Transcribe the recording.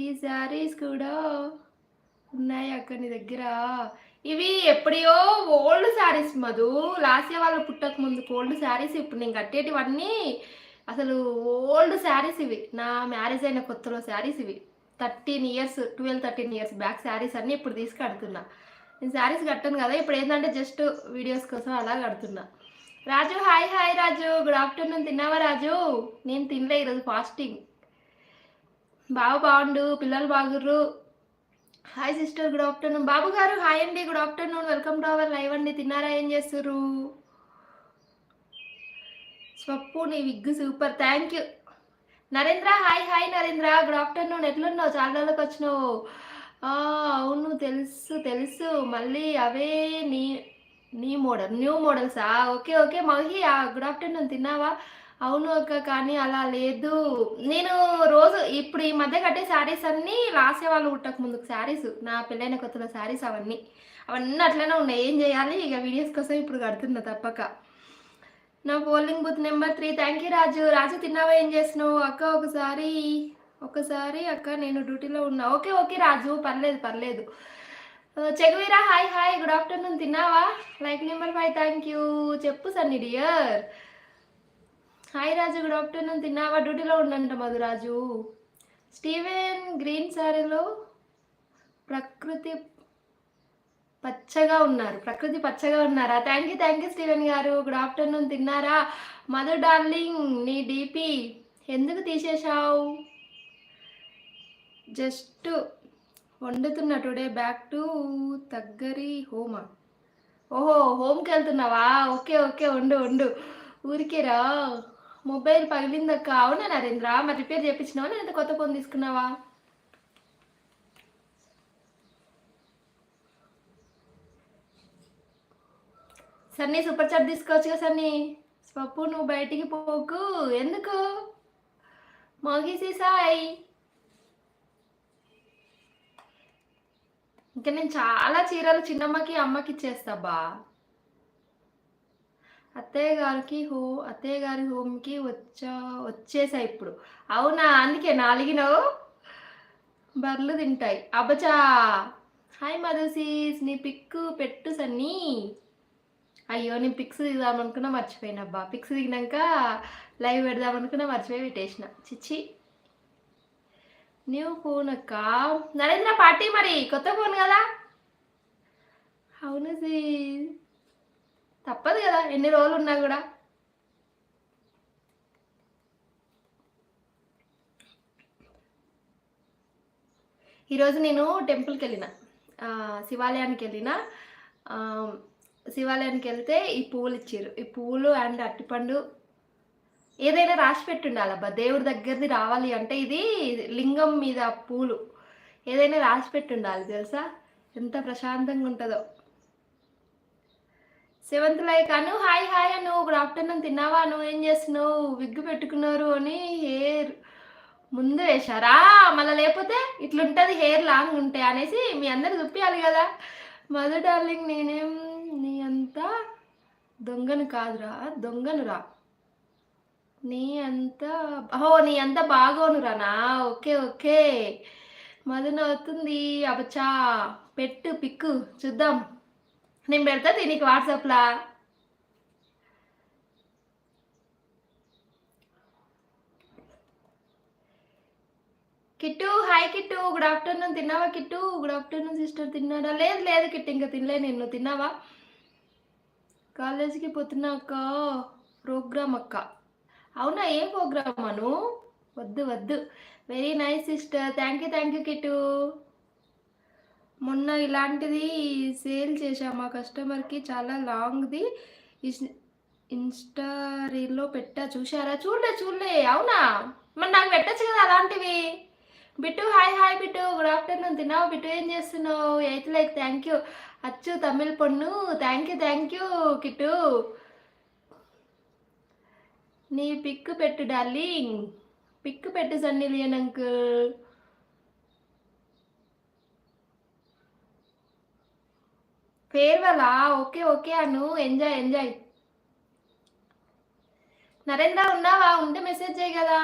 ఈ శారీస్ కూడా ఉన్నాయి అక్క నీ దగ్గర. ఇవి ఎప్పుడియో old saris Madhu. Last year వాళ్ళు పుట్టక ముందు ఓల్డ్ శారీస్. ఇప్పుడు నేను కట్టేటివన్నీ అసలు ఓల్డ్ శారీస్ ఇవి. నా మ్యారేజ్ అయిన కొత్తలో శారీస్ ఇవి. 13 ఇయర్స్ 12-13 ఇయర్స్ బ్యాక్ శారీస్ అన్నీ ఇప్పుడు తీసుకు కడుతున్నా. నేను శారీస్ కట్టాను కదా, ఇప్పుడు ఏంటంటే జస్ట్ వీడియోస్ కోసం అలా కడుతున్నా. Raju hi hi Raju, good afternoon. తిన్నావా రాజు? నేను తినలే ఈరోజు, ఫాస్టింగ్. బాగుండు, పిల్లలు బాగుర్రు. Hi sister, good afternoon. Babu garu hi అండి, good afternoon. Welcome to our live అండి. తిన్నారా? ఏం చేస్తుర్రు? స్వప్పు నీ wig super, thank you. Narendra hi hi Narendra, good afternoon. ఎట్లున్నావు? చాలా రోజులకు వచ్చినావు. అవును తెలుసు తెలుసు. మళ్ళీ అవే నీ నీ మోడల్ న్యూ మోడల్సా? Okay okay Mahi, good afternoon. తిన్నావా? అవును అక్క, కానీ అలా లేదు. నేను రోజు ఇప్పుడు ఈ మధ్య కట్టే శారీస్ అన్నీ రాసే వాళ్ళు కుట్టక ముందుకు శారీస్, నా పెళ్ళైన కొత్తలో శారీస్ అవన్నీ అవన్నీ అట్లనే ఉన్నాయి. ఏం చేయాలి ఇక, వీడియోస్ కోసం ఇప్పుడు కడుతున్నా తప్పక. నా polling booth number 3. Thank you Raju. Raju తిన్నావా? ఏం చేస్తున్నావు అక్క? ఒకసారి అక్క నేను డ్యూటీలో ఉన్నా. ఓకే ఓకే రాజు, పర్లేదు పర్లేదు. Che Guevara hi hi, good afternoon. తిన్నావా? Like number 5. Thank you. చెప్పు Sunny dear. Hi Raju, good afternoon. తిన్నావా? డ్యూటీలో ఉండంట మధురాజు. స్టీవెన్ గ్రీన్ శారీలో ప్రకృతి పచ్చగా ఉన్నారా? Thank you Steven garu. Good afternoon. తిన్నారా? మధు డార్లింగ్, నీ డీపీ ఎందుకు తీసేశావు? జస్ట్ వండుతున్నా టుడే, బ్యాక్ టు తగ్గరి హోమా. ఓహో, హోమ్కి వెళ్తున్నావా? ఓకే ఓకే, వండు. ఊరికేరా. మొబైల్ పగిలిందక్క. అవునా నరేంద్ర, మరి రిపేర్ చేయించినావా లేదా కొత్త ఫోన్ తీసుకున్నావా? సన్నీ సూపర్ చాట్ తీసుకోవచ్చుగా సన్నీ. స్వప్పు నువ్వు బయటికి పోకు. ఎందుకు? మోగిసి సాయి. ఇంకా నేను చాలా చీరలు చిన్నమ్మకి అమ్మకి ఇచ్చేస్తాబా. అత్తయ్య గారి హోమ్కి వచ్చేసా ఇప్పుడు. అవునా, అందుకే నాలిగినావు. బర్లు తింటాయి అబ్బచా. హాయ్ మధుసీస్, నీ పిక్కు పెట్టు సన్నీ. అయ్యో, నేను పిక్స్ దిగుదామనుకున్నా మర్చిపోయినా అబ్బా. పిక్స్ దిగినాక లైవ్ పెడదామనుకున్నా మర్చిపోయి పెట్టేసిన. చిచ్చి. న్యూ ఫోన్ అక్క. నరేంద్ర పార్టీ మరి, కొత్త ఫోన్ కదా. అవును సీ, తప్పదు కదా ఎన్ని రోజులు ఉన్నా కూడా. ఈరోజు నేను టెంపుల్కి వెళ్ళిన, శివాలయానికి వెళ్ళిన. శివాలయానికి వెళ్తే ఈ పువ్వులు ఇచ్చారు. ఈ పువ్వులు అండ్ అట్టిపండు ఏదైనా రాసి పెట్టుండాలబ్బా. దేవుడి దగ్గరది రావాలి అంటే ఇది లింగం మీద పూలు ఏదైనా రాసి పెట్టుండాలి తెలుసా, ఎంత ప్రశాంతంగా ఉంటుందో. 7th లైక్ అను. హాయ్ హాయ్ అను, గుడ్ ఆఫ్టర్నూన్. తిన్నావా? నువ్వు ఏం చేస్తున్నావు? విగ్గు పెట్టుకున్నారు అని హెయిర్ ముందు వేశారా? మళ్ళీ లేకపోతే ఇట్లుంటుంది హెయిర్ లాంగ్ ఉంటే అనేసి మీ అందరు చూపించాలి కదా. మధు డార్లింగ్, నేనేం నీ అంతా దొంగను కాదురా, దొంగనురా. నీ అంత బాగోనురానా? Okay okay. మధున అవుతుంది అబచా. పెట్టు పిక్కు చూద్దాం. నేను పెడతా దీనికి వాట్సాప్లా. Kittu hi Kittu, good afternoon. తిన్నావా కిట్టు? Good afternoon sister. తిన్నాడా? లేదు కిట్టు, ఇంకా తినలే నేను. తిన్నావా? కాలేజీకి పోతున్నా అక్క. ప్రోగ్రామ్ అక్క. అవునా, ఏం ప్రోగ్రామ్ అను? వద్దు. Very nice sister. Thank you Kittu. మొన్న ఇలాంటిది సేల్ చేశా మా కస్టమర్కి, చాలా లాంగ్ది. ఇన్స్టా రీల్లో పెట్టా, చూసారా? చూడలే. అవునా, మరి నాకు పెట్టచ్చు కదా అలాంటివి. Bittu hi Bittu, good afternoon. తిన్నావు బిట్టు? ఏం చేస్తున్నావు? 8th like, thank you. అచ్చు తమిళ్ పొన్ను, థ్యాంక్ యూ కిట్టు. నీ పిక్కు పెట్టు డార్లింగ్, పిక్కు పెట్టు సన్నీ లియన్ అంకుల్. ఫేర్వెలా? Okay Anu, enjoy. నరేంద్ర ఉన్నావా? ఉంటే మెసేజ్ చేయి కదా.